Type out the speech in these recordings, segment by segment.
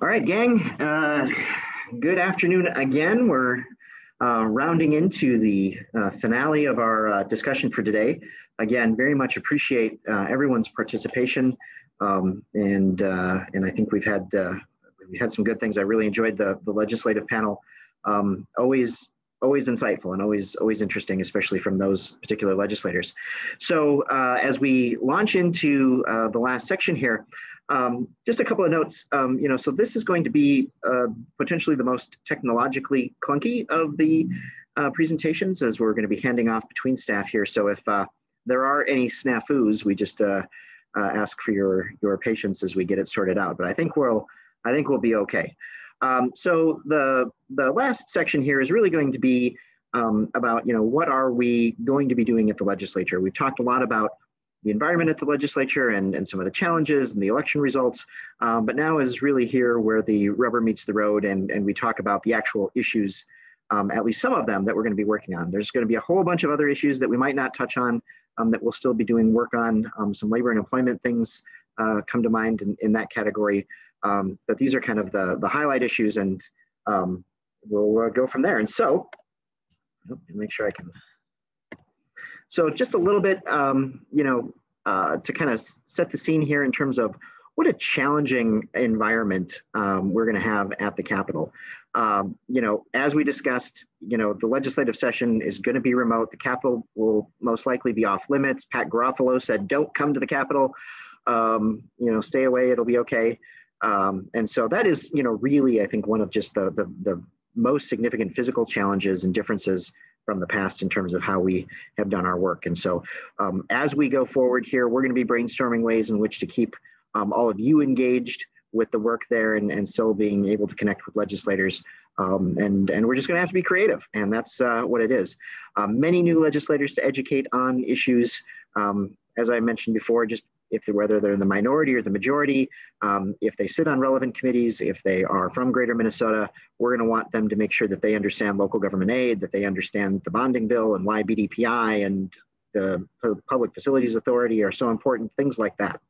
All right, gang. Good afternoon again. We're rounding into the finale of our discussion for today. Again, very much appreciate everyone's participation, and I think we had some good things. I really enjoyed the legislative panel. Always insightful and always interesting, especially from those particular legislators. So as we launch into the last section here. Just a couple of notes, so this is going to be potentially the most technologically clunky of the presentations, as we're going to be handing off between staff here. So if there are any snafus, we just ask for your patience as we get it sorted out. But I think we'll be okay. So the last section here is really going to be about what are we going to be doing at the legislature. We've talked a lot about the environment at the legislature and some of the challenges and the election results. But now is really here where the rubber meets the road and we talk about the actual issues, at least some of them that we're going to be working on. There's going to be a whole bunch of other issues that we might not touch on that we'll still be doing work on. Some labor and employment things come to mind in that category. But these are kind of the highlight issues, and we'll go from there. And so, make sure I can. So just a little bit, to kind of set the scene here in terms of what a challenging environment we're going to have at the Capitol. As we discussed, the legislative session is going to be remote. The Capitol will most likely be off limits. Pat Garofalo said, "Don't come to the Capitol. Stay away. It'll be okay." And so that is, really, I think, one of just the most significant physical challenges and differences from the past in terms of how we have done our work. And so as we go forward here, we're going to be brainstorming ways in which to keep all of you engaged with the work there and still being able to connect with legislators. And we're just going to have to be creative, and that's what it is. Many new legislators to educate on issues, as I mentioned before, just whether they're in the minority or the majority, if they sit on relevant committees, if they are from Greater Minnesota, we're going to want them to make sure that they understand local government aid, that they understand the bonding bill and why BDPI and the Public Facilities Authority are so important, things like that.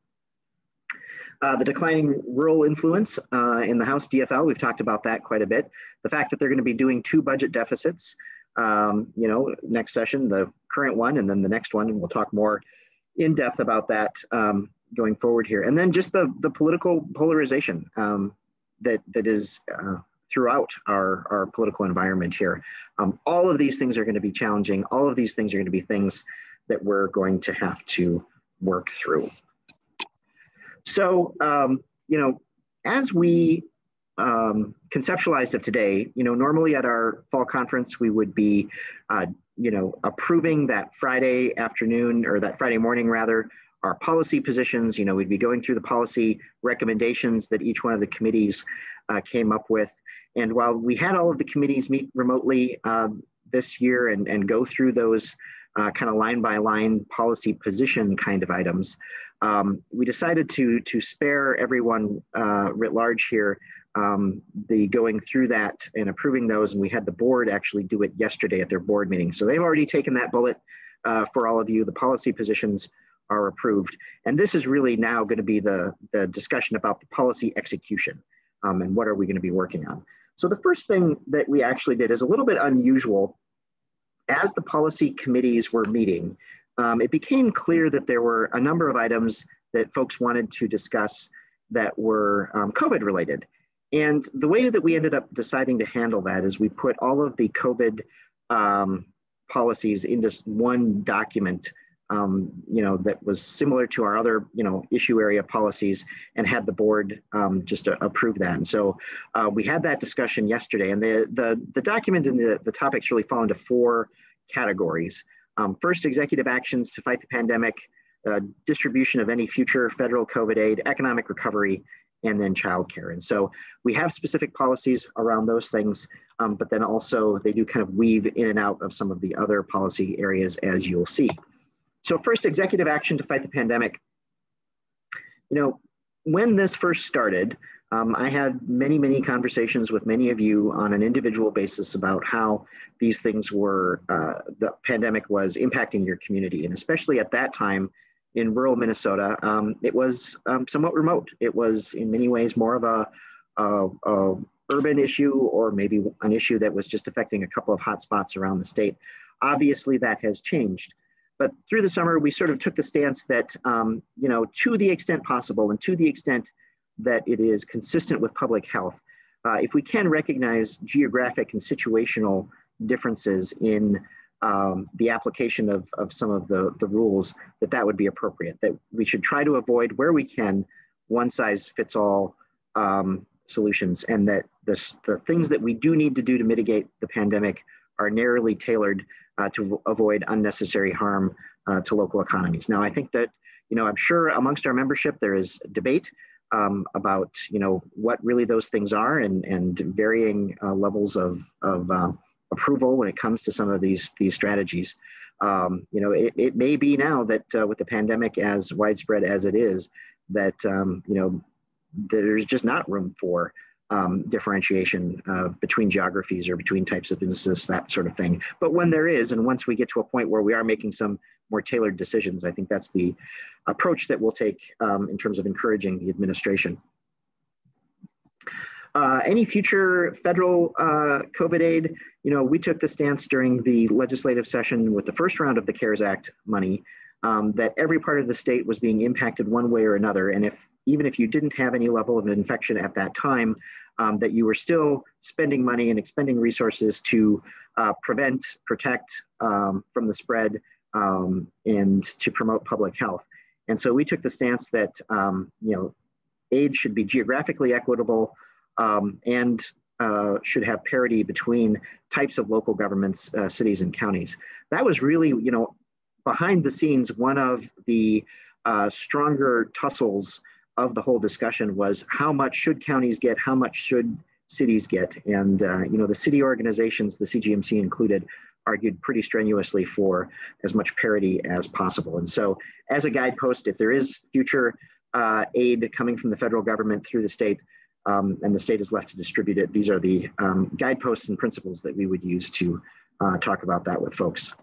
The declining rural influence in the House DFL, we've talked about that quite a bit. The fact that they're going to be doing 2 budget deficits, next session, the current one and then the next one, and we'll talk more in depth about that going forward here. And then just the political polarization that is throughout our political environment here. All of these things are going to be challenging. All of these things are going to be things that we're going to have to work through. So, as we conceptualized of today, normally at our fall conference, we would be approving that Friday afternoon, or that Friday morning rather, our policy positions. We'd be going through the policy recommendations that each one of the committees came up with. And while we had all of the committees meet remotely this year and go through those kind of line by line policy position kind of items, we decided to spare everyone writ large here the going through that and approving those, and we had the board actually do it yesterday at their board meeting. So they've already taken that bullet for all of you. The policy positions are approved, and this is really now going to be the discussion about the policy execution and what are we going to be working on. So the first thing that we actually did is a little bit unusual. As the policy committees were meeting, it became clear that there were a number of items that folks wanted to discuss that were COVID related. And the way that we ended up deciding to handle that is we put all of the COVID policies into one document, that was similar to our other, issue area policies, and had the board just approve that. And so we had that discussion yesterday, and the document and the topics really fall into 4 categories. First, executive actions to fight the pandemic, distribution of any future federal COVID aid, economic recovery, and then childcare. And so we have specific policies around those things, but then also they do kind of weave in and out of some of the other policy areas, as you'll see. So first, executive action to fight the pandemic. When this first started, I had many conversations with many of you on an individual basis about how these things were, the pandemic was impacting your community. And especially at that time in rural Minnesota, it was somewhat remote. It was in many ways more of urban issue or maybe an issue that was just affecting a couple of hotspots around the state. Obviously, that has changed. But through the summer, we sort of took the stance that, to the extent possible and to the extent that it is consistent with public health, if we can recognize geographic and situational differences in the application of some of the rules, that would be appropriate, that we should try to avoid where we can one-size-fits-all solutions, and that the things that we do need to do to mitigate the pandemic are narrowly tailored to avoid unnecessary harm to local economies. Now, I think that, I'm sure amongst our membership there is debate about, what really those things are, and varying levels of approval when it comes to some of these strategies. It may be now that with the pandemic as widespread as it is, that there's just not room for differentiation between geographies or between types of businesses, that sort of thing. But when there is, and once we get to a point where we are making some more tailored decisions, I think that's the approach that we'll take in terms of encouraging the administration. Any future federal COVID aid, we took the stance during the legislative session with the first round of the CARES Act money that every part of the state was being impacted one way or another. And even if you didn't have any level of infection at that time, that you were still spending money and expending resources to prevent, protect from the spread, and to promote public health. And so we took the stance that aid should be geographically equitable and should have parity between types of local governments, cities and counties. That was really, behind the scenes, one of the stronger tussles of the whole discussion was how much should counties get, how much should cities get? And, the city organizations, the CGMC included, argued pretty strenuously for as much parity as possible. And so as a guidepost, if there is future aid coming from the federal government through the state, and the state is left to distribute it, these are the guideposts and principles that we would use to talk about that with folks.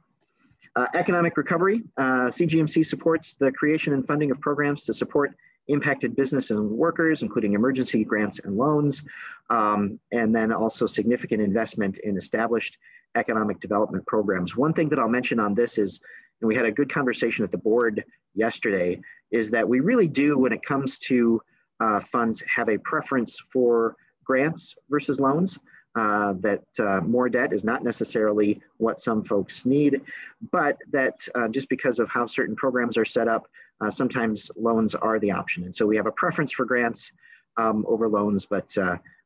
Economic recovery, CGMC supports the creation and funding of programs to support impacted business and workers, including emergency grants and loans, and then also significant investment in established economic development programs. One thing that I'll mention on this is, and we had a good conversation at the board yesterday, is that we really do, when it comes to funds, have a preference for grants versus loans. That more debt is not necessarily what some folks need, but that just because of how certain programs are set up, sometimes loans are the option. And so we have a preference for grants over loans, but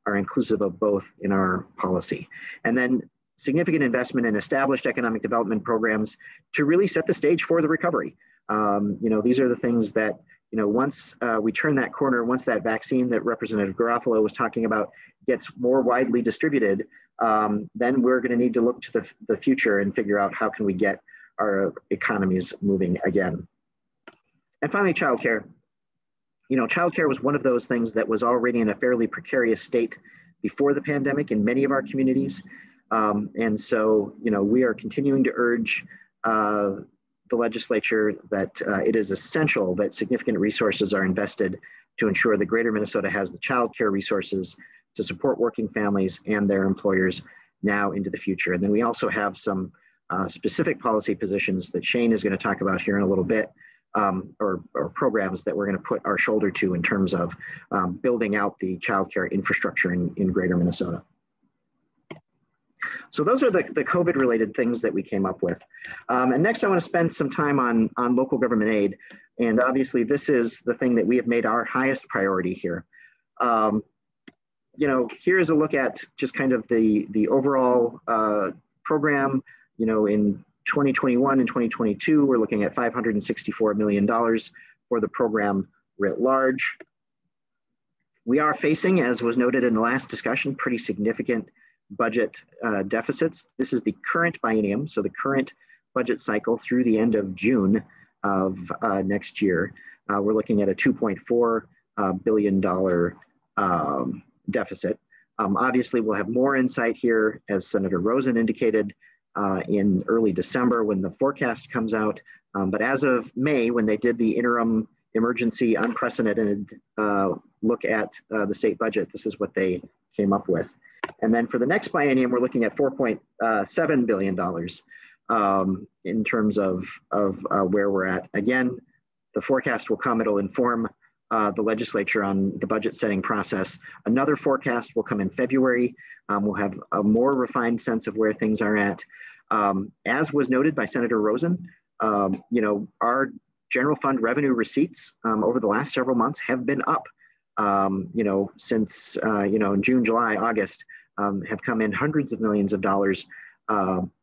are inclusive of both in our policy. And then significant investment in established economic development programs to really set the stage for the recovery. These are the things that, once we turn that corner, once that vaccine that Representative Garofalo was talking about gets more widely distributed, then we're going to need to look to the future and figure out how can we get our economies moving again. And finally, childcare. Childcare was one of those things that was already in a fairly precarious state before the pandemic in many of our communities. And so, we are continuing to urge the legislature that it is essential that significant resources are invested to ensure that Greater Minnesota has the child care resources to support working families and their employers now into the future. And then we also have some specific policy positions that Shane is going to talk about here in a little bit, or programs that we're going to put our shoulder to in terms of building out the child care infrastructure in Greater Minnesota. So those are the COVID related things that we came up with. And next I want to spend some time on local government aid. And obviously this is the thing that we have made our highest priority here. Here's a look at just kind of the overall program. In 2021 and 2022, we're looking at $564 million for the program writ large. We are facing, as was noted in the last discussion, pretty significant budget deficits. This is the current biennium, so the current budget cycle through the end of June of next year. We're looking at a $2.4 billion deficit. Obviously, we'll have more insight here, as Senator Rosen indicated, in early December when the forecast comes out. But as of May, when they did the interim emergency, unprecedented look at the state budget. This is what they came up with. And then for the next biennium, we're looking at $4.7 billion in terms of where we're at. Again, the forecast will come, it'll inform the legislature on the budget setting process. Another forecast will come in February. We'll have a more refined sense of where things are at. As was noted by Senator Rosen, our general fund revenue receipts over the last several months have been up. Since in June, July, August, have come in hundreds of millions of dollars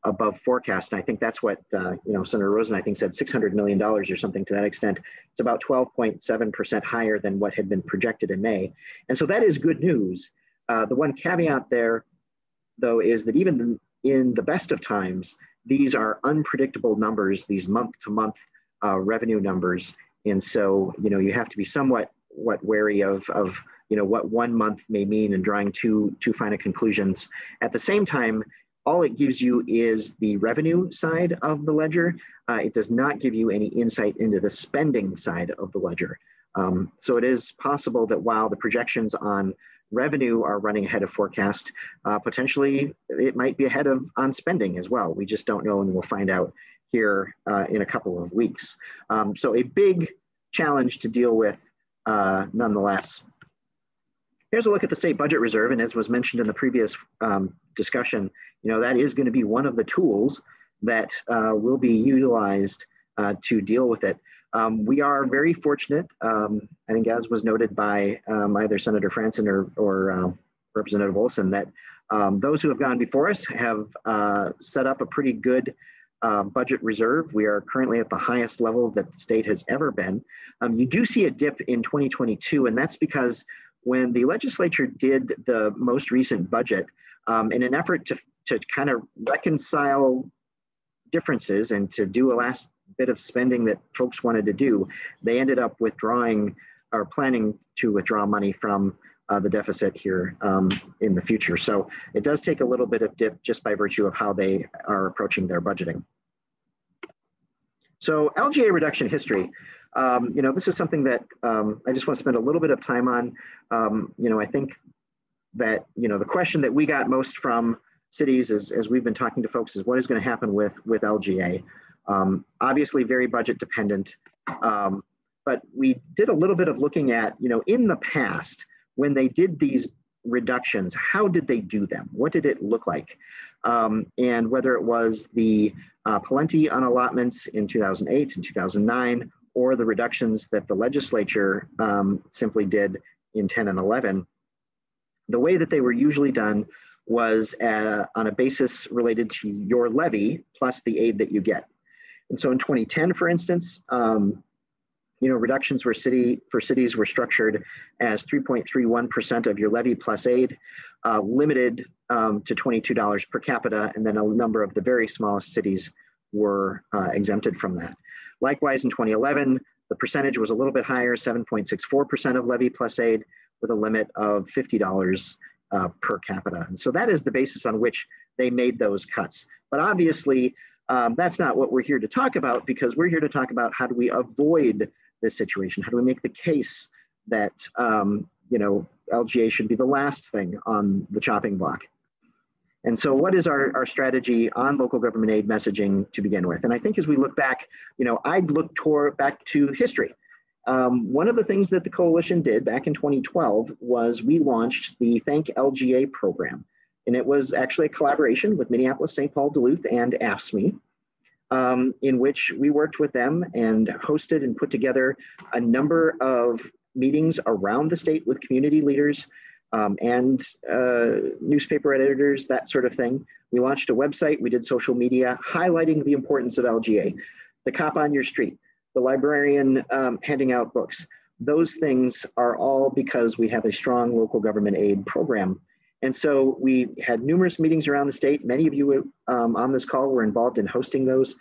above forecast. And I think that's what, Senator Rosen, I think, said $600 million or something to that extent. It's about 12.7% higher than what had been projected in May. And so that is good news. The one caveat there, though, is that even in the best of times, these are unpredictable numbers, these month-to-month revenue numbers. And so, you have to be somewhat wary of what 1 month may mean and drawing too fine a conclusions. At the same time, all it gives you is the revenue side of the ledger. It does not give you any insight into the spending side of the ledger. So it is possible that while the projections on revenue are running ahead of forecast, potentially it might be ahead on spending as well. We just don't know, and we'll find out here in a couple of weeks. So a big challenge to deal with nonetheless. Here's a look at the state budget reserve, and as was mentioned in the previous discussion, that is going to be one of the tools that will be utilized to deal with it. We are very fortunate, I think as was noted by either Senator Franson or Representative Olson, that those who have gone before us have set up a pretty good budget reserve. We are currently at the highest level that the state has ever been. You do see a dip in 2022, and that's because when the legislature did the most recent budget, in an effort to kind of reconcile differences and to do a last bit of spending that folks wanted to do, they ended up withdrawing or planning to withdraw money from the deficit here in the future. So it does take a little bit of dip just by virtue of how they are approaching their budgeting. So LGA reduction history. This is something that I just want to spend a little bit of time on. I think that, the question that we got most from cities as we've been talking to folks is what is going to happen with LGA. Obviously very budget dependent, but we did a little bit of looking at, in the past, when they did these reductions, how did they do them? What did it look like? And whether it was the Pawlenty unallotments in 2008 and 2009, or the reductions that the legislature simply did in 10 and 11, the way that they were usually done was on a basis related to your levy plus the aid that you get. And so in 2010, for instance, reductions for cities were structured as 3.31% of your levy plus aid, limited to $22 per capita, and then a number of the very smallest cities were exempted from that. Likewise, in 2011, the percentage was a little bit higher, 7.64% of levy plus aid, with a limit of $50 per capita. And so that is the basis on which they made those cuts. But obviously, that's not what we're here to talk about, because we're here to talk about how do we avoid this situation? How do we make the case that LGA should be the last thing on the chopping block? And so what is our strategy on local government aid messaging to begin with? And I think as we look back, I'd look back to history. One of the things that the coalition did back in 2012 was we launched the Thank LGA program. And it was actually a collaboration with Minneapolis, St. Paul, Duluth, and AFSCME, in which we worked with them and hosted and put together a number of meetings around the state with community leaders and newspaper editors, that sort of thing. We launched a website, we did social media, highlighting the importance of LGA, the cop on your street, the librarian handing out books. Those things are all because we have a strong local government aid program. And so we had numerous meetings around the state. Many of you on this call were involved in hosting those.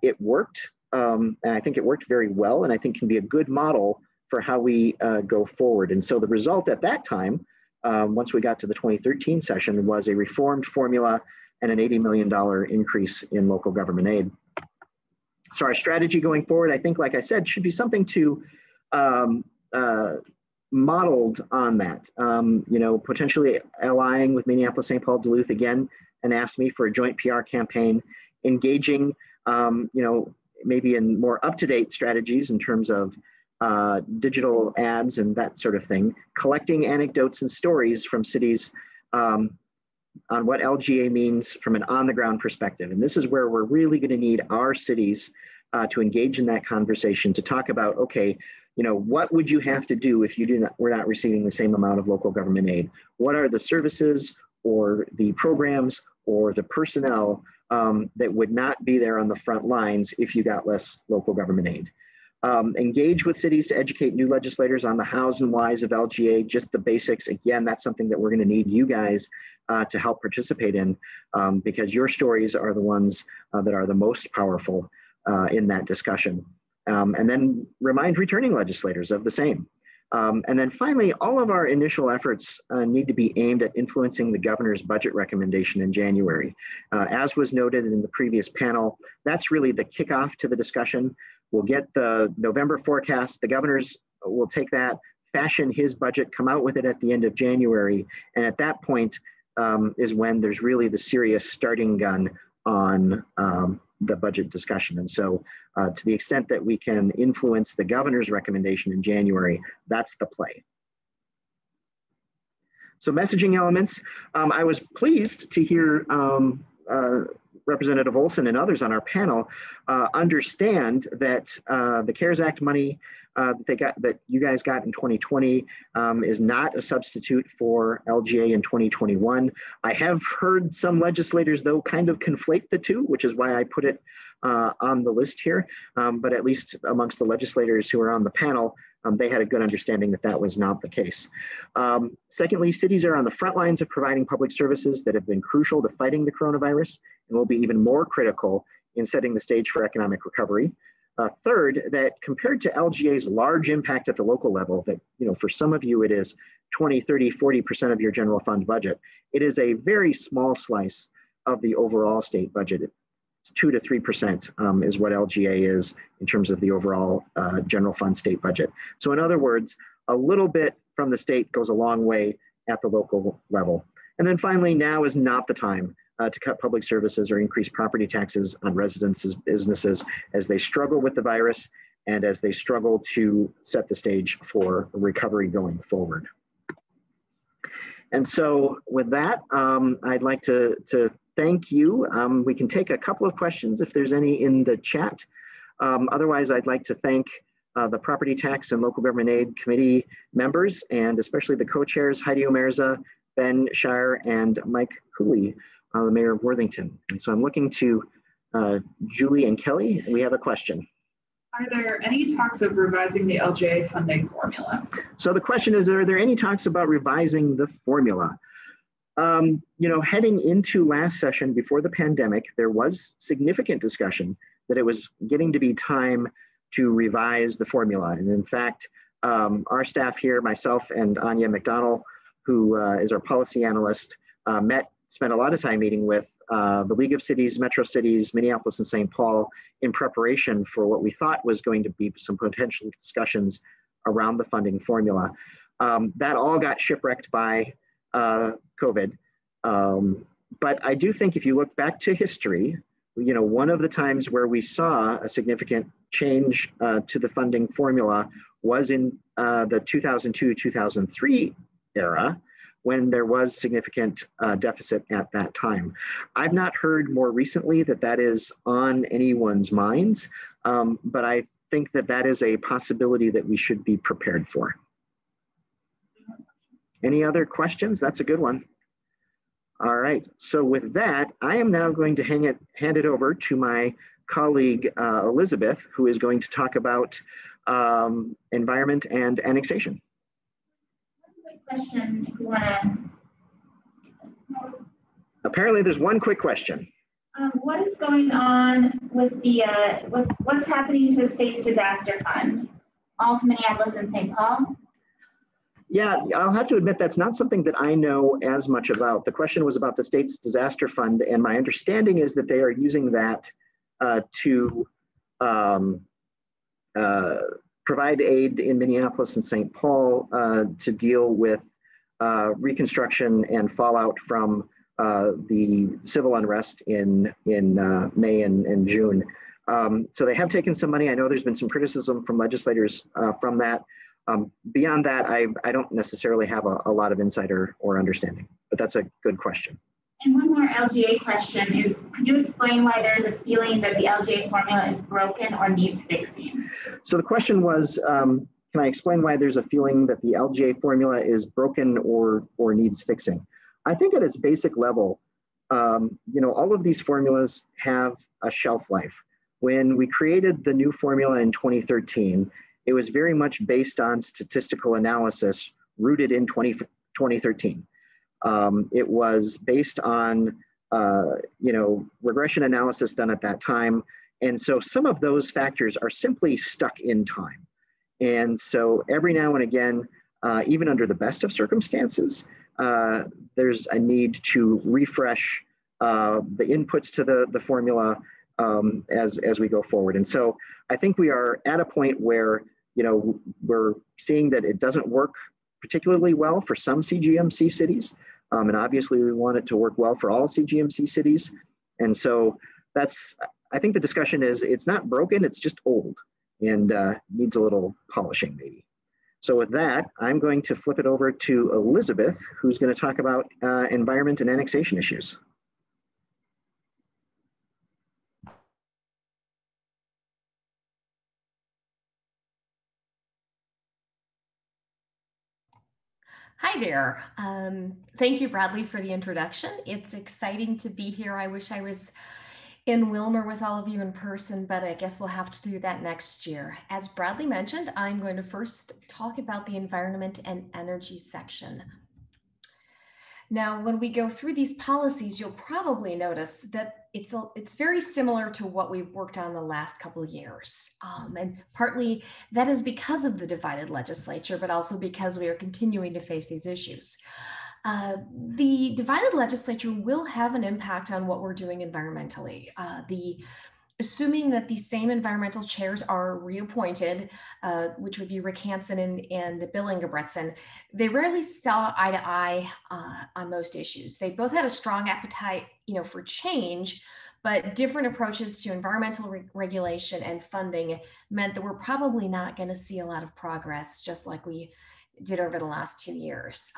It worked, and I think it worked very well, and I think can be a good model for how we go forward. And so the result at that time, once we got to the 2013 session, was a reformed formula and an $80 million increase in local government aid. So our strategy going forward, I think, like I said, should be something to um, uh, modeled on that. You know, potentially allying with Minneapolis, St. Paul, Duluth again, and AFSCME for a joint PR campaign, engaging, you know, maybe in more up-to-date strategies in terms of digital ads and that sort of thing, collecting anecdotes and stories from cities on what LGA means from an on-the-ground perspective. And this is where we're really going to need our cities to engage in that conversation, to talk about, okay, you know, what would you have to do if you were not receiving the same amount of local government aid? What are the services or the programs or the personnel that would not be there on the front lines if you got less local government aid? Engage with cities to educate new legislators on the hows and whys of LGA, just the basics. Again, that's something that we're going to need you guys to help participate in, because your stories are the ones that are the most powerful in that discussion. And then remind returning legislators of the same. And then finally, all of our initial efforts need to be aimed at influencing the governor's budget recommendation in January. As was noted in the previous panel, that's really the kickoff to the discussion. We'll get the November forecast. The governors will take that, fashion his budget, come out with it at the end of January. And at that point is when there's really the serious starting gun on the budget discussion. And so to the extent that we can influence the governor's recommendation in January, that's the play. So messaging elements, I was pleased to hear Representative Olson and others on our panel understand that the CARES Act money that you guys got in 2020 is not a substitute for LGA in 2021. I have heard some legislators, though, kind of conflate the two, which is why I put it on the list here. But at least amongst the legislators who are on the panel, they had a good understanding that that was not the case. Secondly, cities are on the front lines of providing public services that have been crucial to fighting the coronavirus and will be even more critical in setting the stage for economic recovery. Third, that compared to LGA's large impact at the local level, that, you know, for some of you it is 20, 30, 40% of your general fund budget, it is a very small slice of the overall state budget. 2 to 3% is what LGA is in terms of the overall general fund state budget. So in other words, a little bit from the state goes a long way at the local level. And then finally, now is not the time to cut public services or increase property taxes on residents' businesses as they struggle with the virus and as they struggle to set the stage for recovery going forward. And so with that, I'd like to thank you. We can take a couple of questions if there's any in the chat. Otherwise, I'd like to thank the Property Tax and Local Government Aid Committee members, and especially the co-chairs, Heidi Omerza, Ben Shire, and Mike Cooley, the Mayor of Worthington. And so I'm looking to Julie and Kelly. We have a question. Are there any talks of revising the LGA funding formula? So the question is, are there any talks about revising the formula? You know, heading into last session before the pandemic, there was significant discussion that it was getting to be time to revise the formula. And in fact, our staff here, myself and Anya McDonnell, who is our policy analyst, spent a lot of time meeting with the League of Cities, Metro Cities, Minneapolis and St. Paul in preparation for what we thought was going to be some potential discussions around the funding formula. That all got shipwrecked by COVID. But I do think if you look back to history, you know, one of the times where we saw a significant change to the funding formula was in the 2002-2003 era, when there was significant deficit at that time. I've not heard more recently that that is on anyone's minds, but I think that that is a possibility that we should be prepared for. Any other questions? That's a good one. All right, so with that, I am now going to hand it over to my colleague, Elizabeth, who is going to talk about environment and annexation. Question, if you want to. Apparently there's one quick question. What is going on with the, what's happening to the state's disaster fund? All to Minneapolis and St. Paul? Yeah, I'll have to admit that's not something that I know as much about. The question was about the state's disaster fund, and my understanding is that they are using that to provide aid in Minneapolis and St. Paul to deal with reconstruction and fallout from the civil unrest in May and June. So they have taken some money. I know there's been some criticism from legislators from that. Beyond that, I don't necessarily have a lot of insight or understanding, but that's a good question. And one more LGA question is, could you explain why there's a feeling that the LGA formula is broken or needs fixing? So the question was, can I explain why there's a feeling that the LGA formula is broken or needs fixing? I think at its basic level, all of these formulas have a shelf life. When we created the new formula in 2013, it was very much based on statistical analysis rooted in 2013. It was based on, regression analysis done at that time. And so some of those factors are simply stuck in time. And so every now and again, even under the best of circumstances, there's a need to refresh the inputs to the formula as we go forward. And so I think we are at a point where, we're seeing that it doesn't work particularly well for some CGMC cities. And obviously we want it to work well for all CGMC cities. And so I think the discussion is it's not broken, it's just old and needs a little polishing maybe. So with that, I'm going to flip it over to Elizabeth, who's going to talk about environment and annexation issues. Hi there. Thank you, Bradley, for the introduction. It's exciting to be here. I wish I was in Wilmer with all of you in person, but I guess we'll have to do that next year. As Bradley mentioned, I'm going to first talk about the environment and energy section. Now, when we go through these policies, you'll probably notice that it's very similar to what we've worked on the last couple of years. And partly that is because of the divided legislature, but also because we are continuing to face these issues. The divided legislature will have an impact on what we're doing environmentally. Assuming that these same environmental chairs are reappointed, which would be Rick Hansen and Bill Ingebretson, they rarely saw eye to eye on most issues. They both had a strong appetite, for change, but different approaches to environmental regulation and funding meant that we're probably not going to see a lot of progress, just like we did over the last 2 years.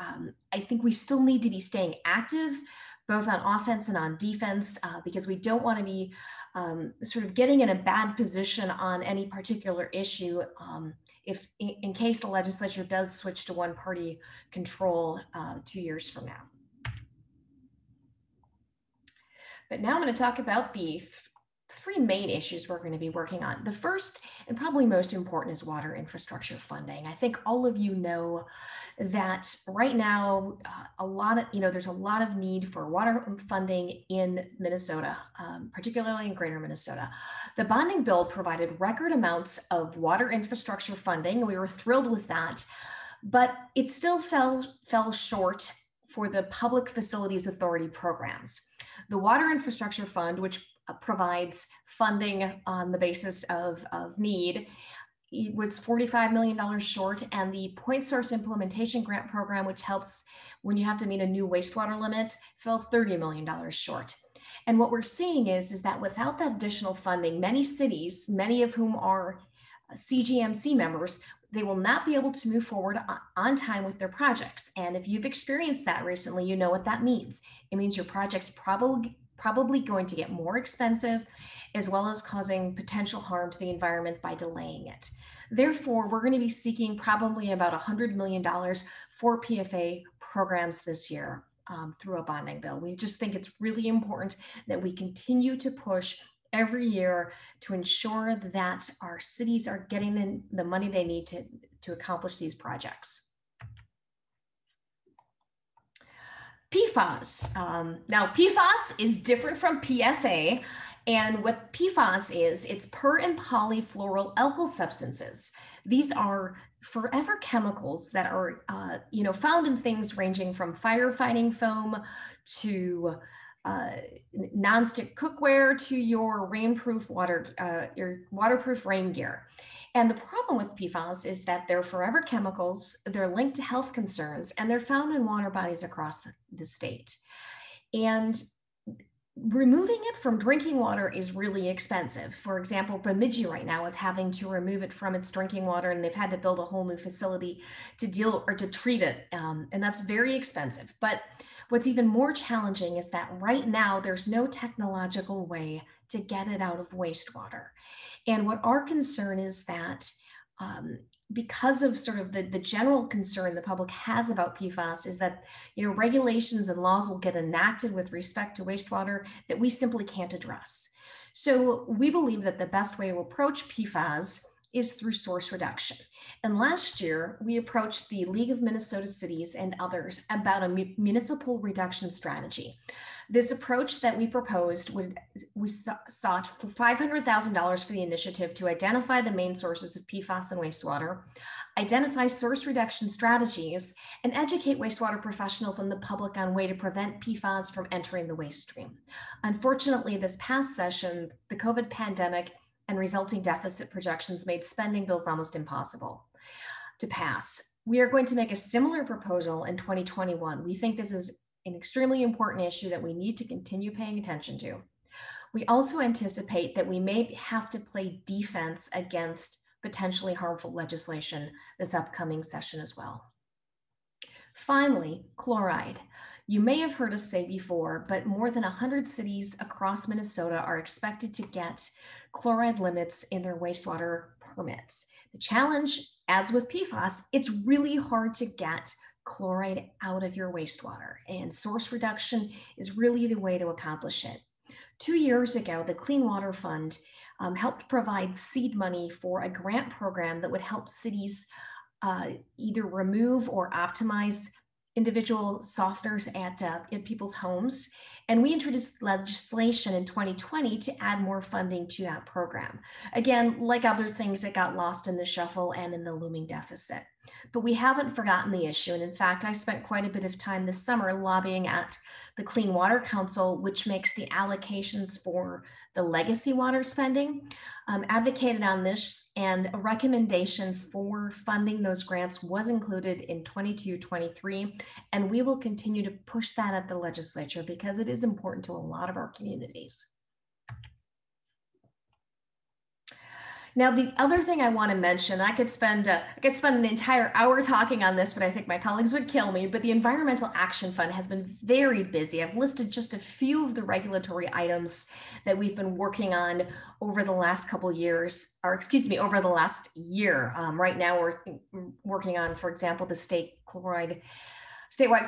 I think we still need to be staying active, both on offense and on defense, because we don't want to be sort of getting in a bad position on any particular issue if in case the legislature does switch to one party control 2 years from now. But now I'm going to talk about the three main issues we're going to be working on. The first and probably most important is water infrastructure funding. I think all of you know that right now, there's a lot of need for water funding in Minnesota, particularly in greater Minnesota. The bonding bill provided record amounts of water infrastructure funding. We were thrilled with that, but it still fell short for the Public Facilities Authority programs. The Water Infrastructure Fund, which provides funding on the basis of need, it was $45 million short, and the Point Source Implementation Grant Program, which helps when you have to meet a new wastewater limit, fell $30 million short. And what we're seeing is that without that additional funding, many cities, many of whom are CGMC members, they will not be able to move forward on time with their projects. And if you've experienced that recently, you know what that means. It means your project's probably going to get more expensive, as well as causing potential harm to the environment by delaying it. Therefore, we're going to be seeking probably about $100 million for PFA programs this year through a bonding bill. We just think it's really important that we continue to push every year to ensure that our cities are getting the money they need to accomplish these projects. PFAS. Now, PFAS is different from PFA. And what PFAS is, it's per and polyfluoroalkyl substances. These are forever chemicals that are found in things ranging from firefighting foam to nonstick cookware to your rainproof your waterproof rain gear. And the problem with PFAS is that they're forever chemicals, they're linked to health concerns, and they're found in water bodies across the state. And removing it from drinking water is really expensive. For example, Bemidji right now is having to remove it from its drinking water, and they've had to build a whole new facility to deal or to treat it. And that's very expensive. But what's even more challenging is that right now there's no technological way to get it out of wastewater. And what our concern is that because of sort of the general concern the public has about PFAS is that, regulations and laws will get enacted with respect to wastewater that we simply can't address. So we believe that the best way to approach PFAS is through source reduction. And last year, we approached the League of Minnesota Cities and others about a municipal reduction strategy. This approach that we proposed we sought for $500,000 for the initiative to identify the main sources of PFAS in wastewater, identify source reduction strategies, and educate wastewater professionals and the public on way to prevent PFAS from entering the waste stream. Unfortunately, this past session, the COVID pandemic and resulting deficit projections made spending bills almost impossible to pass. We are going to make a similar proposal in 2021. We think this is an extremely important issue that we need to continue paying attention to. We also anticipate that we may have to play defense against potentially harmful legislation this upcoming session as well. Finally, chloride. You may have heard us say before, but more than 100 cities across Minnesota are expected to get chloride limits in their wastewater permits. The challenge, as with PFAS, it's really hard to get chloride out of your wastewater, and source reduction is really the way to accomplish it. 2 years ago, the Clean Water Fund helped provide seed money for a grant program that would help cities either remove or optimize individual softeners in people's homes. And we introduced legislation in 2020 to add more funding to that program. Again, like other things, it got lost in the shuffle and in the looming deficit. But we haven't forgotten the issue. And in fact, I spent quite a bit of time this summer lobbying at the Clean Water Council, which makes the allocations for the legacy water spending, advocated on this, and a recommendation for funding those grants was included in 22-23, and we will continue to push that at the legislature because it is important to a lot of our communities. Now, the other thing I want to mention, I could spend an entire hour talking on this, but I think my colleagues would kill me, but the Environmental Action Fund has been very busy. I've listed just a few of the regulatory items that we've been working on over the last couple of years, or excuse me, over the last year. Right now, we're working on, for example, the statewide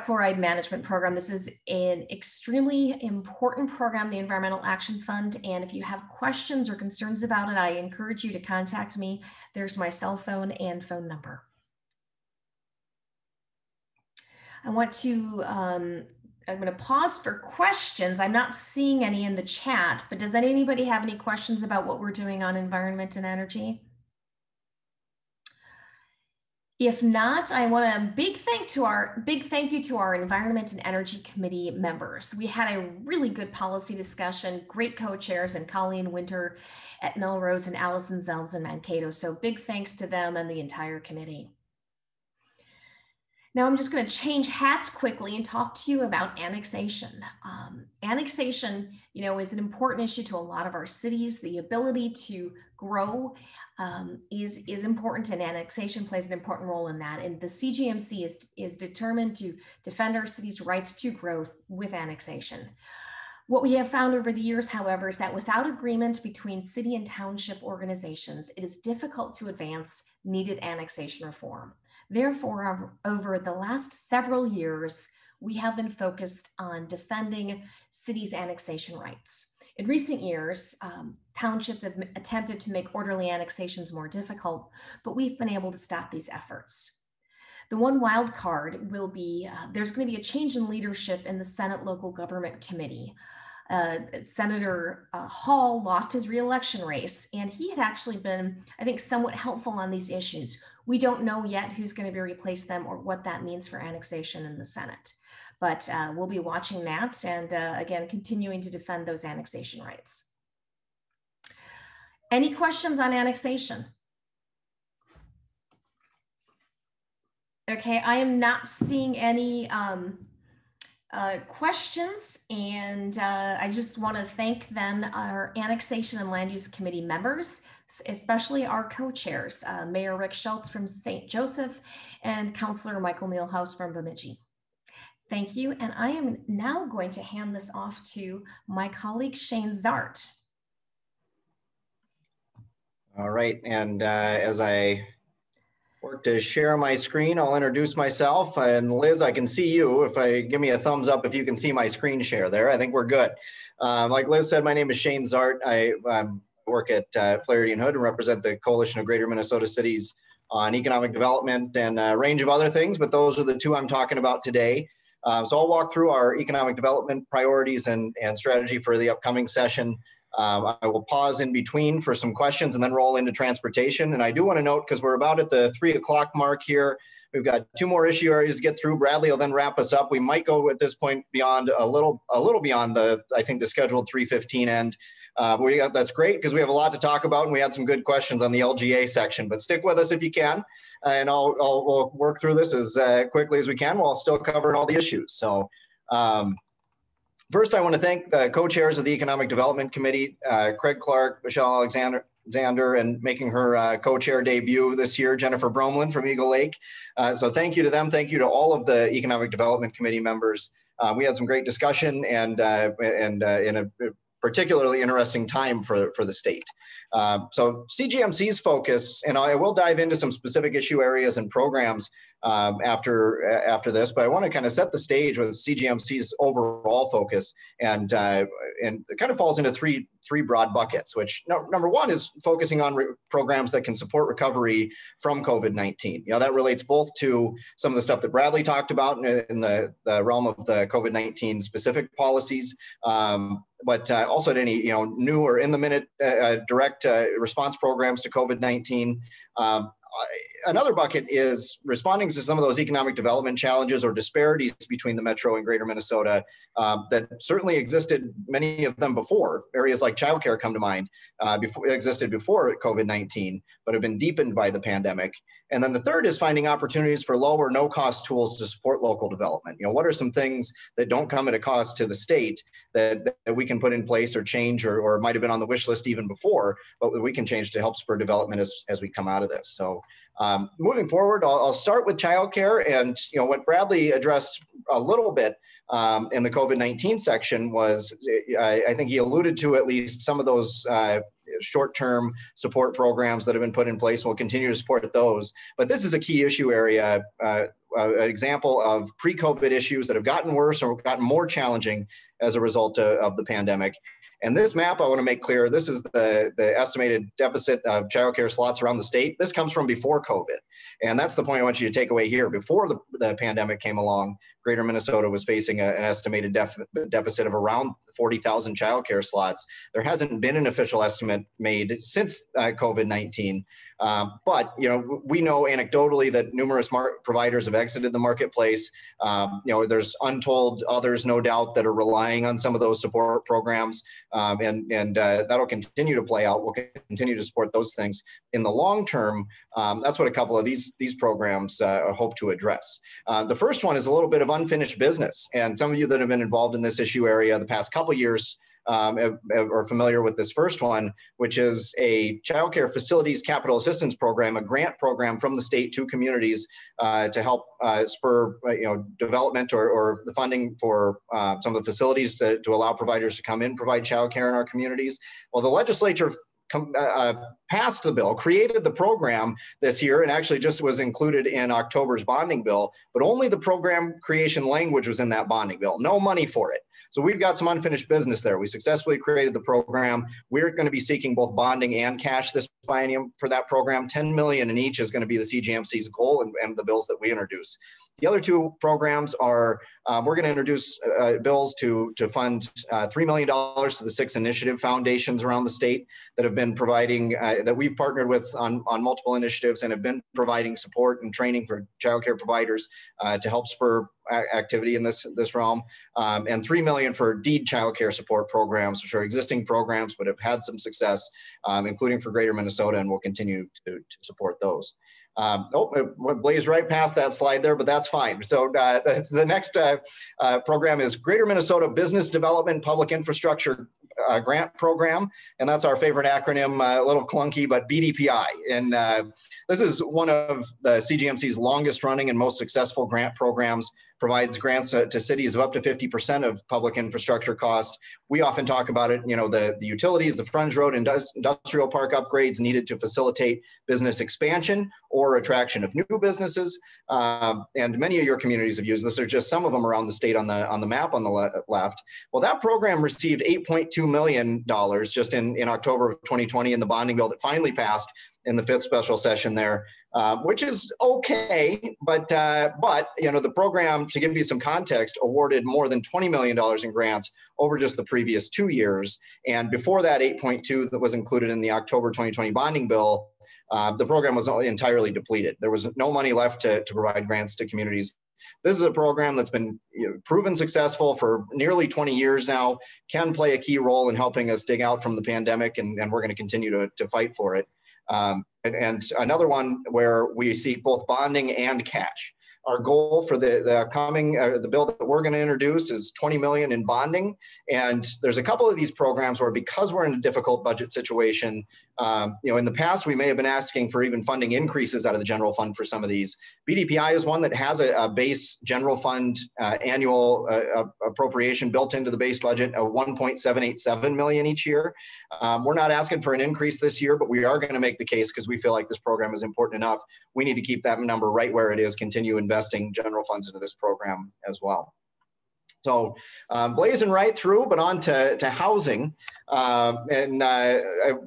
chloride management program. This is an extremely important program, the Environmental Action Fund. And if you have questions or concerns about it, I encourage you to contact me. There's my cell phone and phone number. I'm going to pause for questions. I'm not seeing any in the chat, but does anybody have any questions about what we're doing on environment and energy? If not, I want a big thank you to our Environment and Energy Committee members. We had a really good policy discussion, great co-chairs, and Colleen Winter at Melrose and Allison Zelms in Mankato. So big thanks to them and the entire committee. Now I'm just going to change hats quickly and talk to you about annexation. Annexation, is an important issue to a lot of our cities. The ability to grow is important, and annexation plays an important role in that. And the CGMC is determined to defend our city's rights to growth with annexation. What we have found over the years, however, is that without agreement between city and township organizations, it is difficult to advance needed annexation reform. Therefore, over the last several years, we have been focused on defending cities' annexation rights. In recent years, townships have attempted to make orderly annexations more difficult, but we've been able to stop these efforts. The one wild card will be, there's going to be a change in leadership in the Senate Local Government Committee. Senator Hall lost his reelection race, and he had actually been, I think, somewhat helpful on these issues. We don't know yet who's going to replace them or what that means for annexation in the Senate. But we'll be watching that and again, continuing to defend those annexation rights. Any questions on annexation? Okay, I am not seeing any questions, and I just want to thank then our Annexation and Land Use Committee members, especially our co-chairs, Mayor Rick Schultz from St. Joseph and Councillor Michael Mielhaus from Bemidji. Thank you, and I am now going to hand this off to my colleague Shane Zart. All right, and as I work to share my screen, I'll introduce myself. And Liz, I can see you. If I give me a thumbs up if you can see my screen share there, I think we're good. Like Liz said, my name is Shane Zart. I work at Flaherty and Hood and represent the Coalition of Greater Minnesota Cities on economic development and a range of other things, but those are the two I'm talking about today. So I'll walk through our economic development priorities and strategy for the upcoming session. I will pause in between for some questions and then roll into transportation. And I do want to note, because we're about at the 3 o'clock mark here, we've got 2 more issue areas to get through. Bradley will then wrap us up. We might go at this point beyond a little beyond I think the scheduled 3:15 end. That's great because we have a lot to talk about and we had some good questions on the LGA section, but stick with us if you can. And we'll work through this as quickly as we can while still covering all the issues. So first, I want to thank the co-chairs of the Economic Development Committee, Craig Clark, Michelle Alexander, and making her co-chair debut this year, Jennifer Bromlin from Eagle Lake. So thank you to them. Thank you to all of the Economic Development Committee members. We had some great discussion and in a particularly interesting time for the state. So CGMC's focus, and I will dive into some specific issue areas and programs after this, but I want to kind of set the stage with CGMC's overall focus, and it kind of falls into three broad buckets, which number one is focusing on programs that can support recovery from COVID-19. That relates both to some of the stuff that Bradley talked about in the realm of the COVID-19 specific policies, but also at any new or in-the-minute direct response programs to COVID-19. Another bucket is responding to some of those economic development challenges or disparities between the Metro and Greater Minnesota that certainly existed, many of them before. Areas like childcare come to mind, existed before COVID-19, but have been deepened by the pandemic. And then the third is finding opportunities for low or no-cost tools to support local development. What are some things that don't come at a cost to the state that we can put in place or change, or might have been on the wish list even before, but we can change to help spur development as we come out of this. So moving forward, I'll start with childcare, and what Bradley addressed a little bit in the COVID-19 section was, I think he alluded to at least some of those short-term support programs that have been put in place. We'll continue to support those, but this is a key issue area, an example of pre-COVID issues that have gotten worse or gotten more challenging as a result of the pandemic. And this map, I want to make clear, this is the estimated deficit of childcare slots around the state. This comes from before COVID. And that's the point I want you to take away here. Before the pandemic came along, Greater Minnesota was facing an estimated deficit of around 40,000 childcare slots. There hasn't been an official estimate made since COVID-19. But we know anecdotally that numerous providers have exited the marketplace. There's untold others, no doubt, that are relying on some of those support programs, and that'll continue to play out. We'll continue to support those things in the long term. That's what a couple of these programs hope to address. The first one is a little bit of unfinished business, and some of you that have been involved in this issue area the past couple of years are familiar with this first one, which is a child care facilities capital assistance program, a grant program from the state to communities to help spur development or the funding for some of the facilities to allow providers to come in, provide child care in our communities. Well, the legislature passed the bill, created the program this year, and actually just was included in October's bonding bill, but only the program creation language was in that bonding bill, no money for it. So we've got some unfinished business there. We successfully created the program. We're going to be seeking both bonding and cash this biennium for that program. $10 million in each is going to be the CGMC's goal and the bills that we introduce. The other two programs are, we're going to introduce bills to fund $3 million to the 6 initiative foundations around the state that have been providing, that we've partnered with on multiple initiatives and have been providing support and training for childcare providers to help spur activity in this realm, and $3 million for deed childcare support programs, which are existing programs but have had some success, including for Greater Minnesota, and we'll continue to support those. It blazed right past that slide there, but that's fine. So that's the next program is Greater Minnesota Business Development Public Infrastructure Grant Program. And that's our favorite acronym, a little clunky, but BDPI. And this is one of the CGMC's longest running and most successful grant programs, provides grants to cities of up to 50% of public infrastructure cost. We often talk about it, the utilities, the frontage road, industrial park upgrades needed to facilitate business expansion or attraction of new businesses. And many of your communities have used this. There's just some of them around the state on the map on the left. Well, that program received $8.2 million just in October of 2020 in the bonding bill that finally passed in the 5th special session there. Which is okay, but the program, to give you some context, awarded more than $20 million in grants over just the previous 2 years. And before that 8.2 that was included in the October 2020 bonding bill, the program was entirely depleted. There was no money left to provide grants to communities. This is a program that's been proven successful for nearly 20 years now, can play a key role in helping us dig out from the pandemic, and we're going to continue to fight for it. And another one where we see both bonding and cash. Our goal for the coming the bill that we're going to introduce is $20 million in bonding. And there's a couple of these programs where, because we're in a difficult budget situation, in the past we may have been asking for even funding increases out of the general fund for some of these. BDPI is one that has a base general fund annual appropriation built into the base budget of $1.787 million each year. We're not asking for an increase this year, but we are going to make the case, because we feel like this program is important enough. We need to keep that number right where it is, continue investing general funds into this program as well. So blazing right through, but on to housing. I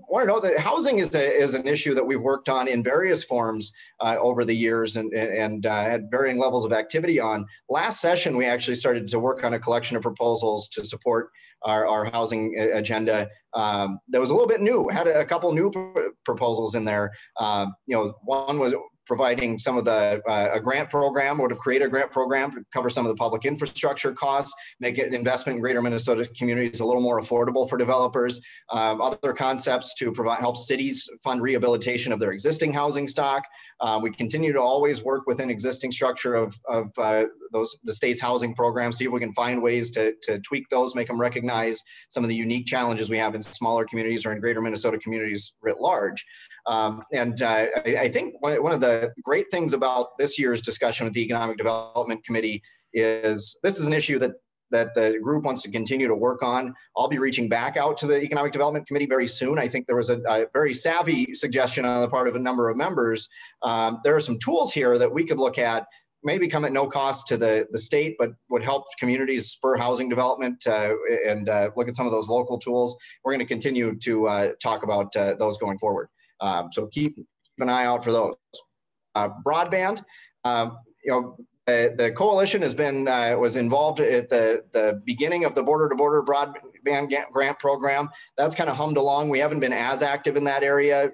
want to know that housing is an issue that we've worked on in various forms over the years and had varying levels of activity on. Last session, we actually started to work on a collection of proposals to support our housing agenda. That was a little bit new, had a couple new proposals in there. One was providing some of the a grant program, would have created a grant program to cover some of the public infrastructure costs, make it investment in Greater Minnesota communities a little more affordable for developers. Other concepts to help cities fund rehabilitation of their existing housing stock. We continue to always work within existing structure of the state's housing program, see if we can find ways to tweak those, make them recognize some of the unique challenges we have in smaller communities or in Greater Minnesota communities writ large. I think one of the great things about this year's discussion with the Economic Development Committee is this is an issue that the group wants to continue to work on. I'll be reaching back out to the Economic Development Committee very soon. I think there was a very savvy suggestion on the part of a number of members. There are some tools here that we could look at, maybe come at no cost to the state, but would help communities spur housing development and look at some of those local tools. We're going to continue to talk about those going forward. So keep an eye out for those. Broadband, the coalition has been was involved at the beginning of the border-to-border broadband grant program. That's kind of hummed along. We haven't been as active in that area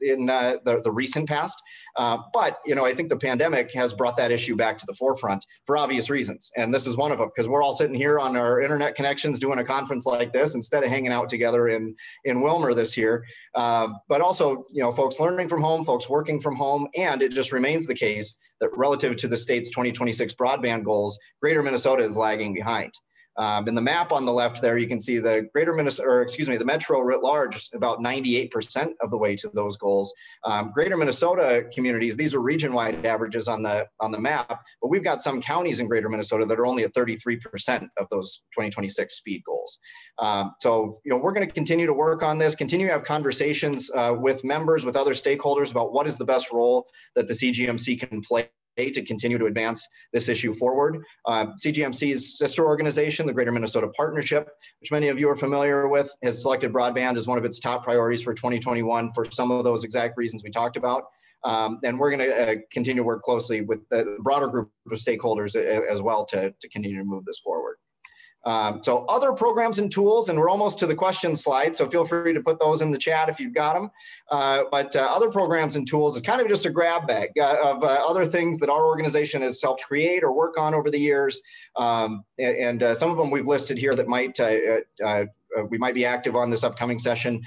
in the recent past, but I think the pandemic has brought that issue back to the forefront for obvious reasons, and this is one of them, because we're all sitting here on our internet connections doing a conference like this instead of hanging out together in Wilmer this year. But also, folks learning from home, folks working from home, and it just remains the case that relative to the state's 2026 broadband goals, Greater Minnesota is lagging behind. In the map on the left there, you can see the the metro writ large is about 98% of the way to those goals. Greater Minnesota communities, these are region-wide averages on the map, but we've got some counties in Greater Minnesota that are only at 33% of those 2026 speed goals. So, we're going to continue to work on this, continue to have conversations with members, with other stakeholders about what is the best role that the CGMC can play to continue to advance this issue forward. CGMC's sister organization, the Greater Minnesota Partnership, which many of you are familiar with, has selected broadband as one of its top priorities for 2021 for some of those exact reasons we talked about. And we're going to continue to work closely with the broader group of stakeholders as well to continue to move this forward. So other programs and tools, and we're almost to the question slide, so feel free to put those in the chat if you've got them. But other programs and tools is kind of just a grab bag of other things that our organization has helped create or work on over the years. And some of them we've listed here that might we might be active on this upcoming session.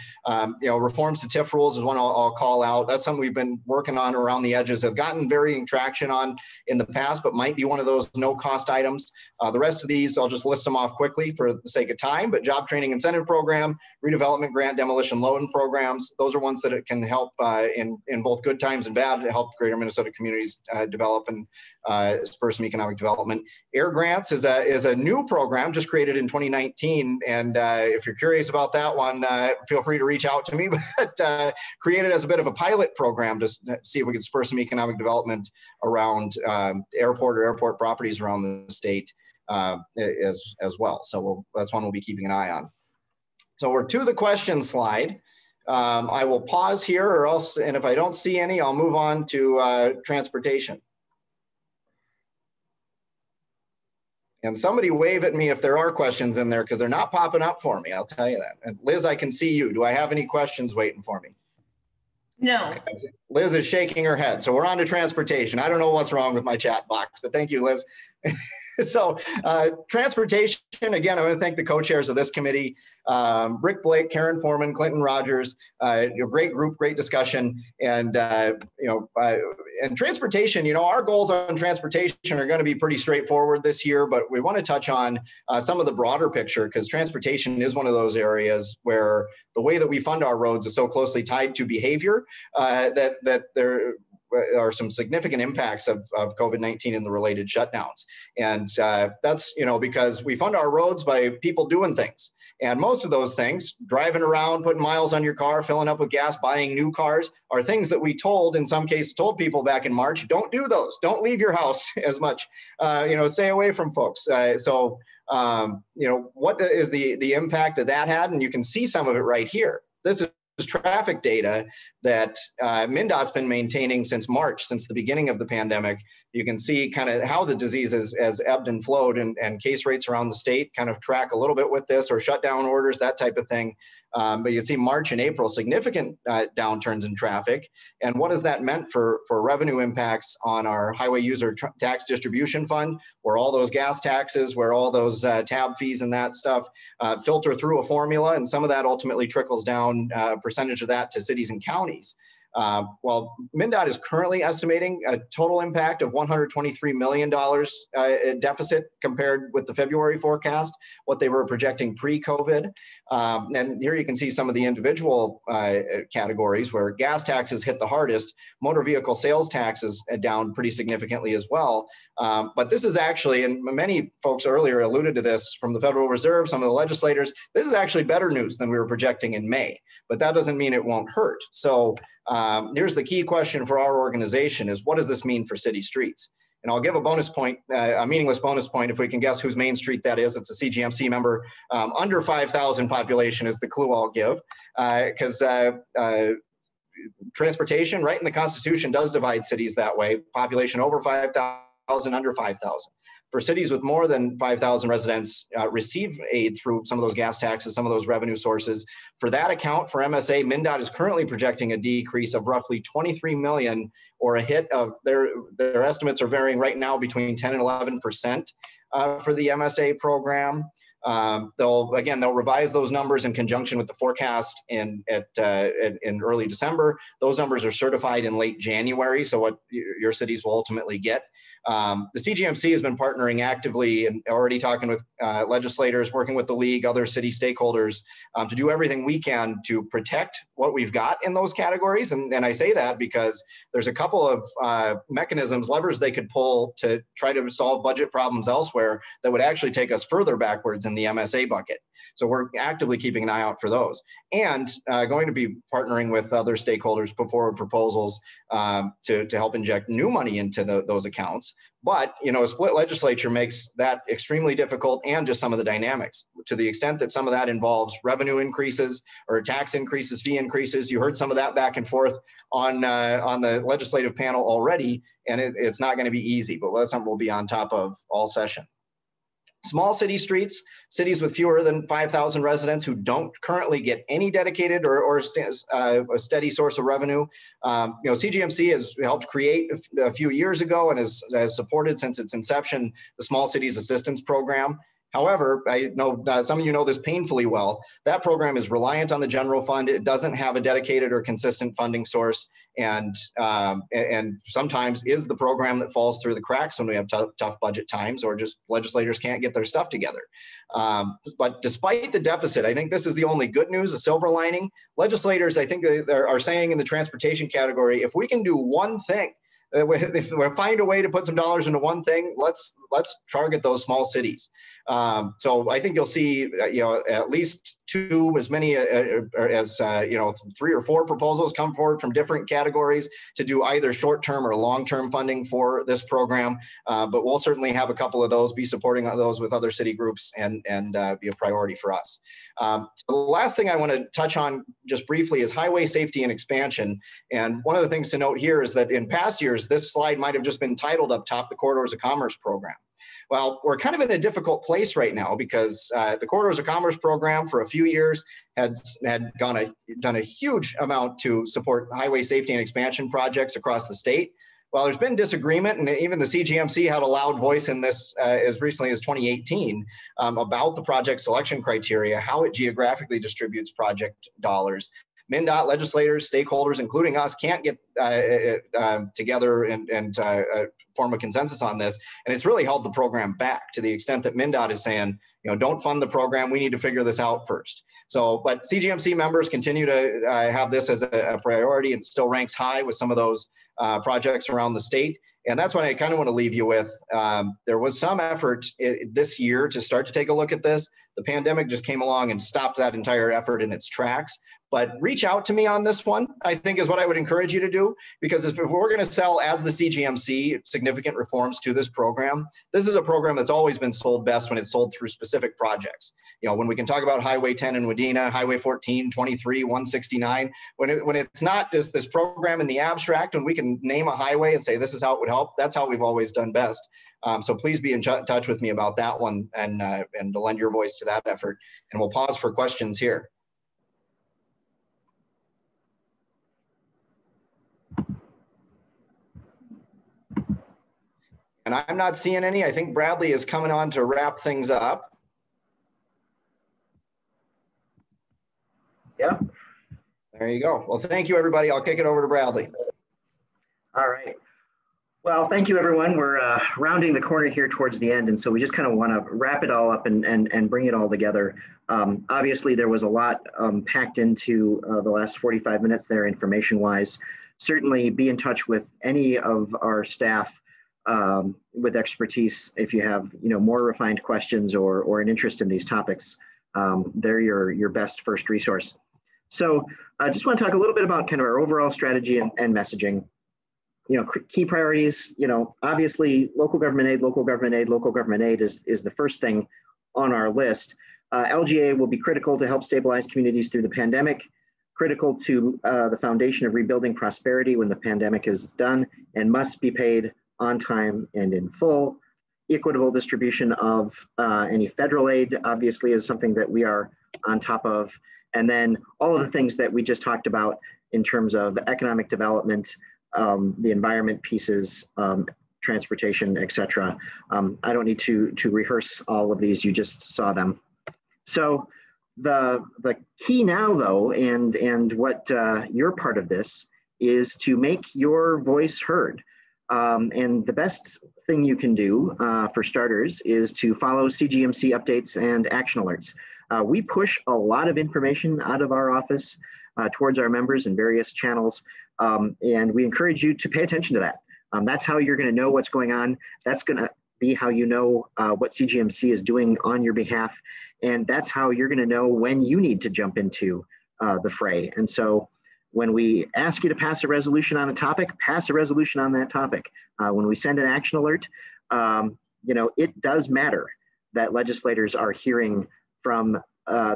Reforms to TIF rules is one I'll call out. That's something we've been working on around the edges, have gotten varying traction on in the past, but might be one of those no-cost items. The rest of these, I'll just list them off quickly for the sake of time, but job training incentive program, redevelopment grant, demolition loan programs, those are ones that it can help in both good times and bad to help greater Minnesota communities develop and spur some economic development. Air grants is a new program just created in 2019. And if you're curious about that one, feel free to reach out to me, but created as a bit of a pilot program to see if we could spur some economic development around airport or airport properties around the state as well. So that's one we'll be keeping an eye on. So we're to the question slide. I will pause here or else, and if I don't see any, I'll move on to transportation. And somebody wave at me if there are questions in there, because they're not popping up for me, I'll tell you that. And Liz, I can see you. Do I have any questions waiting for me? No. Liz is shaking her head. So we're on to transportation. I don't know what's wrong with my chat box, but thank you, Liz. So transportation, again, I want to thank the co-chairs of this committee, Rick Blake, Karen Foreman, Clinton Rogers, great group, great discussion. And, and transportation, our goals on transportation are going to be pretty straightforward this year, but we want to touch on some of the broader picture, because transportation is one of those areas where the way that we fund our roads is so closely tied to behavior that there are some significant impacts of COVID-19 and the related shutdowns. And that's, because we fund our roads by people doing things. And most of those things, driving around, putting miles on your car, filling up with gas, buying new cars, are things that we in some cases, told people back in March, don't do those. Don't leave your house as much. Stay away from folks. What is the impact that had? And you can see some of it right here. This is traffic data that MnDOT's been maintaining since March, since the beginning of the pandemic. You can see kind of how the disease has ebbed and flowed, and case rates around the state kind of track a little bit with this, or shutdown orders, that type of thing. But you see March and April, significant downturns in traffic. And what has that meant for revenue impacts on our highway user tax distribution fund, where all those gas taxes, where all those tab fees and that stuff filter through a formula, and some of that ultimately trickles down a percentage of that to cities and counties. Well, MnDOT is currently estimating a total impact of $123 million deficit compared with the February forecast, what they were projecting pre-COVID. And here you can see some of the individual categories where gas taxes hit the hardest, motor vehicle sales taxes down pretty significantly as well. But this is actually, and many folks earlier alluded to this from the Federal Reserve, some of the legislators, this is actually better news than we were projecting in May, but that doesn't mean it won't hurt. So here's the key question for our organization is, what does this mean for city streets? And I'll give a bonus point, a meaningless bonus point, if we can guess whose Main Street that is. It's a CGMC member. Under 5,000 population is the clue I'll give, because transportation, right in the Constitution, does divide cities that way. Population over 5,000, under 5,000. For cities with more than 5,000 residents, receive aid through some of those gas taxes, some of those revenue sources. For that account, for MSA, MnDOT is currently projecting a decrease of roughly 23 million, or a hit of, their estimates are varying right now between 10 and 11% for the MSA program. They'll revise those numbers in conjunction with the forecast in early December. Those numbers are certified in late January, so what your cities will ultimately get. The CGMC has been partnering actively and already talking with legislators, working with the league, other city stakeholders to do everything we can to protect what we've got in those categories. And I say that because there's a couple of mechanisms, levers they could pull to try to solve budget problems elsewhere that would actually take us further backwards in the MSA bucket. So we're actively keeping an eye out for those, and going to be partnering with other stakeholders, put forward proposals to help inject new money into those accounts. But, a split legislature makes that extremely difficult, and just some of the dynamics, to the extent that some of that involves revenue increases or tax increases, fee increases. You heard some of that back and forth on the legislative panel already, and it's not going to be easy, but that's something we'll be on top of all session. Small city streets, cities with fewer than 5,000 residents who don't currently get any dedicated or a steady source of revenue. CGMC has helped create a few years ago and has supported since its inception the Small Cities Assistance Program. However, I know some of you know this painfully well. That program is reliant on the general fund. It doesn't have a dedicated or consistent funding source, and sometimes is the program that falls through the cracks when we have tough budget times, or just legislators can't get their stuff together. But despite the deficit, I think this is the only good news, a silver lining. Legislators, I think, they are saying in the transportation category, if we can do one thing, if we find a way to put some dollars into one thing, let's target those small cities. So I think you'll see, at least as many as 3 or 4 proposals come forward from different categories to do either short-term or long-term funding for this program. But we'll certainly have a couple of those, be supporting those with other city groups, and be a priority for us. The last thing I want to touch on just briefly is highway safety and expansion. And one of the things to note here is that in past years, this slide might have just been titled up top, the Corridors of Commerce program. Well, we're kind of in a difficult place right now because the Corridors of Commerce program for a few years had done a huge amount to support highway safety and expansion projects across the state. Well, there's been disagreement, and even the CGMC had a loud voice in this as recently as 2018 about the project selection criteria, how it geographically distributes project dollars. MnDOT legislators, stakeholders, including us, can't get together and form a consensus on this. And it's really held the program back to the extent that MnDOT is saying, don't fund the program. We need to figure this out first. So, but CGMC members continue to have this as a priority. It still ranks high with some of those projects around the state. And that's what I kind of want to leave you with. There was some effort this year to start to take a look at this. The pandemic just came along and stopped that entire effort in its tracks. But reach out to me on this one, I think, is what I would encourage you to do. Because if we're going to sell, as the CGMC, significant reforms to this program, this is a program that's always been sold best when it's sold through specific projects. When we can talk about Highway 10 in Wadena, Highway 14, 23, 169, when it's not just this program in the abstract, and we can name a highway and say this is how it would help, that's how we've always done best. So please be in touch with me about that one and to lend your voice to that effort. And we'll pause for questions here. And I'm not seeing any. I think Bradley is coming on to wrap things up. Yeah. There you go. Well, thank you, everybody. I'll kick it over to Bradley. All right. Well, thank you, everyone. We're rounding the corner here towards the end, and so we just kind of want to wrap it all up and bring it all together. Obviously, there was a lot packed into the last 45 minutes there, information-wise. Certainly, be in touch with any of our staff with expertise if you have more refined questions or an interest in these topics. They're your best first resource. So I just want to talk a little bit about kind of our overall strategy and messaging. Key priorities, obviously local government aid, local government aid, local government aid is the first thing on our list. LGA will be critical to help stabilize communities through the pandemic, critical to the foundation of rebuilding prosperity when the pandemic is done, and must be paid on time and in full. Equitable distribution of any federal aid obviously is something that we are on top of. And then all of the things that we just talked about in terms of economic development, the environment pieces, transportation, et cetera. I don't need to rehearse all of these, you just saw them. So the key now though, and what your part of this is to make your voice heard. And the best thing you can do for starters is to follow CGMC updates and action alerts. We push a lot of information out of our office towards our members in various channels, and we encourage you to pay attention to that. That's how you're going to know what's going on. That's going to be how you know what CGMC is doing on your behalf, and that's how you're going to know when you need to jump into the fray. And so when we ask you to pass a resolution on a topic, pass a resolution on that topic. When we send an action alert, it does matter that legislators are hearing from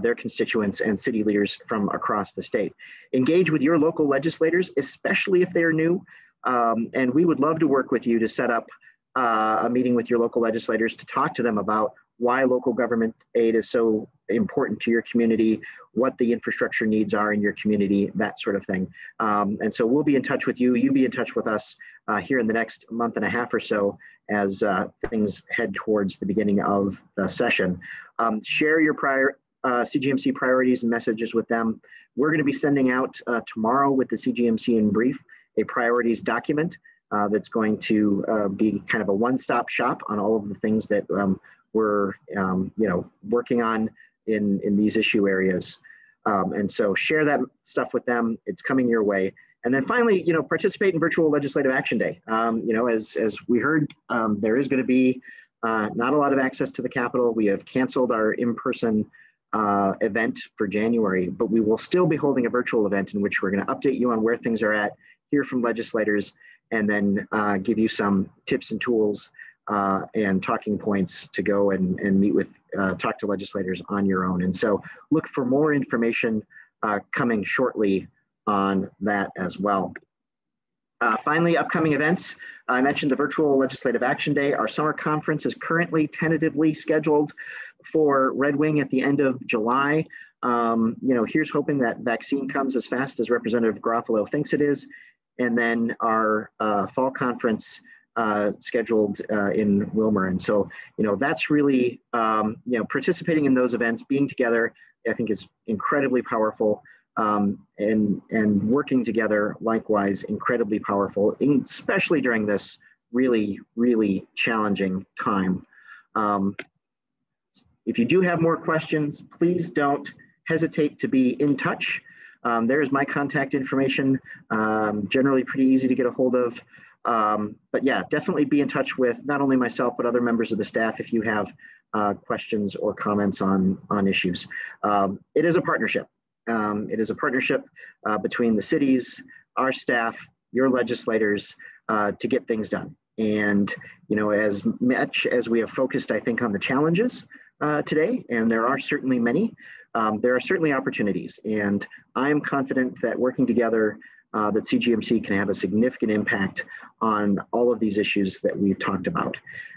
their constituents and city leaders from across the state. Engage with your local legislators, especially if they're new. And we would love to work with you to set up a meeting with your local legislators to talk to them about why local government aid is so important to your community, what the infrastructure needs are in your community, that sort of thing. And so we'll be in touch with you. You be in touch with us here in the next month and a half or so as things head towards the beginning of the session. Share your CGMC priorities and messages with them. We're going to be sending out tomorrow with the CGMC in brief a priorities document that's going to be kind of a one-stop shop on all of the things that we're working on in these issue areas. And so share that stuff with them. It's coming your way. And then finally, participate in Virtual Legislative Action Day. As we heard, there is going to be not a lot of access to the Capitol. We have canceled our in-person event for January, but we will still be holding a virtual event in which we're going to update you on where things are at, hear from legislators, and then give you some tips and tools and talking points to go and meet with, talk to legislators on your own. And so look for more information coming shortly on that as well. Finally, upcoming events. I mentioned the Virtual Legislative Action Day. Our summer conference is currently tentatively scheduled for Red Wing at the end of July. Here's hoping that vaccine comes as fast as Representative Garofalo thinks it is. And then our fall conference scheduled in Wilmer. And so, that's really, participating in those events, being together, I think is incredibly powerful. And working together, likewise, incredibly powerful, especially during this really, really challenging time. If you do have more questions, please don't hesitate to be in touch. There's my contact information, generally pretty easy to get a hold of. But yeah, definitely be in touch with not only myself, but other members of the staff if you have questions or comments on issues. It is a partnership. It is a partnership between the cities, our staff, your legislators to get things done. And, as much as we have focused, I think, on the challenges today, and there are certainly many, there are certainly opportunities. And I'm confident that working together, that CGMC can have a significant impact on all of these issues that we've talked about.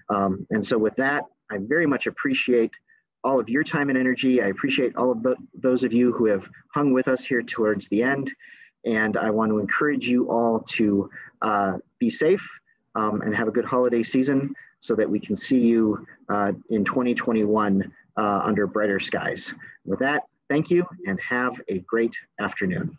And so with that, I very much appreciate all of your time and energy. I appreciate all of those of you who have hung with us here towards the end. And I want to encourage you all to be safe and have a good holiday season so that we can see you in 2021 under brighter skies. With that, thank you and have a great afternoon.